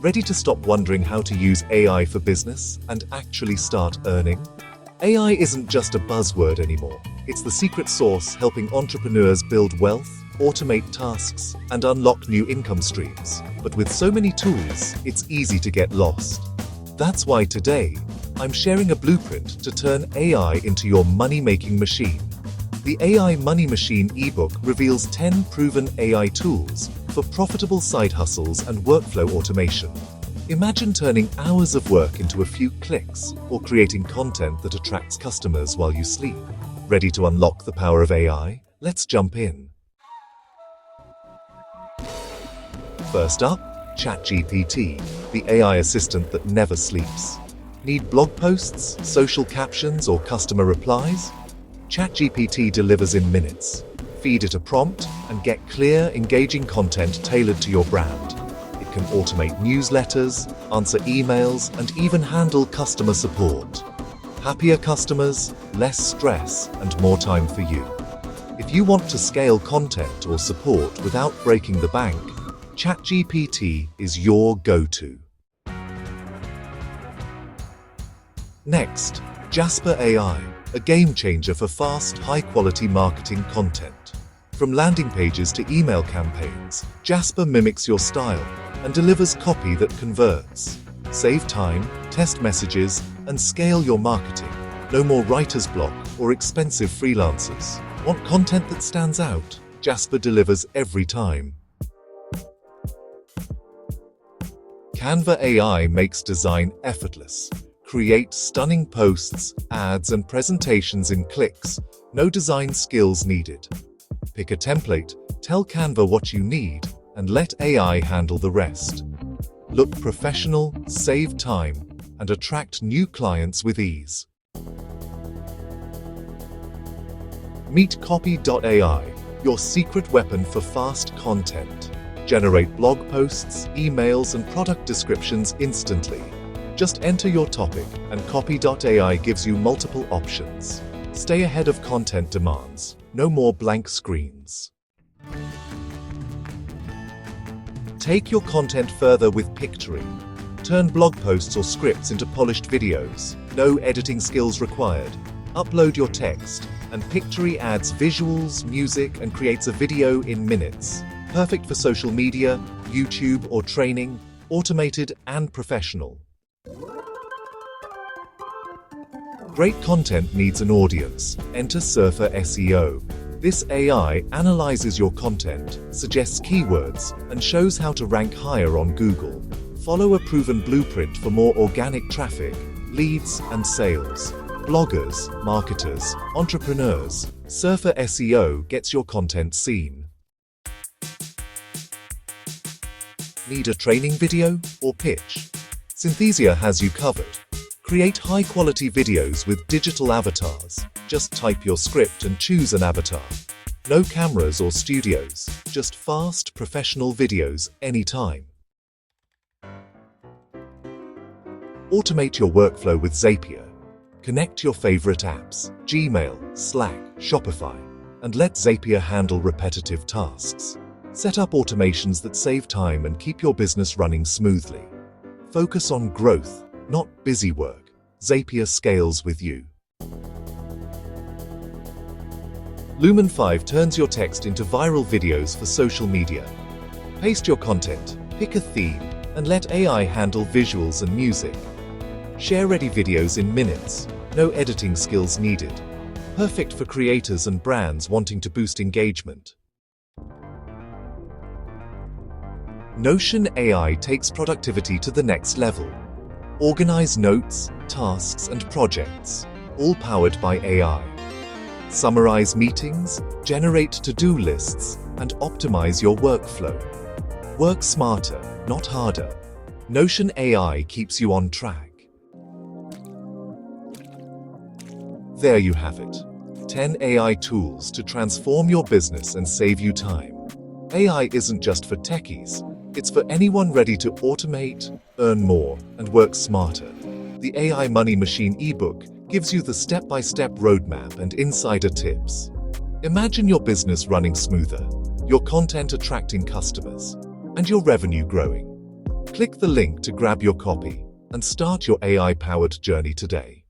Ready to stop wondering how to use AI for business and actually start earning? AI isn't just a buzzword anymore. It's the secret sauce helping entrepreneurs build wealth, automate tasks, and unlock new income streams. But with so many tools, it's easy to get lost. That's why today, I'm sharing a blueprint to turn AI into your money-making machine. The AI Money Machine ebook reveals 10 proven AI tools for profitable side hustles and workflow automation. Imagine turning hours of work into a few clicks or creating content that attracts customers while you sleep. Ready to unlock the power of AI? Let's jump in. First up, ChatGPT, the AI assistant that never sleeps. Need blog posts, social captions, or customer replies? ChatGPT delivers in minutes. Feed it a prompt and get clear, engaging content tailored to your brand. It can automate newsletters, answer emails, and even handle customer support. Happier customers, less stress, and more time for you. If you want to scale content or support without breaking the bank, ChatGPT is your go-to. Next, Jasper AI, a game changer for fast, high-quality marketing content. From landing pages to email campaigns, Jasper mimics your style and delivers copy that converts. Save time, test messages, and scale your marketing. No more writer's block or expensive freelancers. Want content that stands out? Jasper delivers every time. Canva AI makes design effortless. Create stunning posts, ads, and presentations in clicks. No design skills needed. Pick a template, tell Canva what you need, and let AI handle the rest. Look professional, save time, and attract new clients with ease. Meet Copy.ai, your secret weapon for fast content. Generate blog posts, emails, and product descriptions instantly. Just enter your topic, and Copy.ai gives you multiple options. Stay ahead of content demands. No more blank screens. Take your content further with Pictory. Turn blog posts or scripts into polished videos. No editing skills required. Upload your text, and Pictory adds visuals, music, and creates a video in minutes. Perfect for social media, YouTube, or training, automated and professional. Great content needs an audience. Enter Surfer SEO. This AI analyzes your content, suggests keywords, and shows how to rank higher on Google. Follow a proven blueprint for more organic traffic, leads, and sales. Bloggers, marketers, entrepreneurs, Surfer SEO gets your content seen. Need a training video or pitch? Synthesia has you covered. Create high-quality videos with digital avatars. Just type your script and choose an avatar. No cameras or studios, just fast, professional videos anytime. Automate your workflow with Zapier. Connect your favorite apps, Gmail, Slack, Shopify, and let Zapier handle repetitive tasks. Set up automations that save time and keep your business running smoothly. Focus on growth, not busy work. Zapier scales with you. Lumen 5 turns your text into viral videos for social media. Paste your content, pick a theme, and let AI handle visuals and music. Share ready videos in minutes. No editing skills needed. Perfect for creators and brands wanting to boost engagement. Notion AI takes productivity to the next level. Organize notes, tasks, and projects, all powered by AI. Summarize meetings, generate to-do lists, and optimize your workflow. Work smarter, not harder. Notion AI keeps you on track. There you have it. 10 AI tools to transform your business and save you time. AI isn't just for techies. It's for anyone ready to automate, earn more, and work smarter. The AI Money Machine ebook gives you the step-by-step roadmap and insider tips. Imagine your business running smoother, your content attracting customers, and your revenue growing. Click the link to grab your copy and start your AI-powered journey today.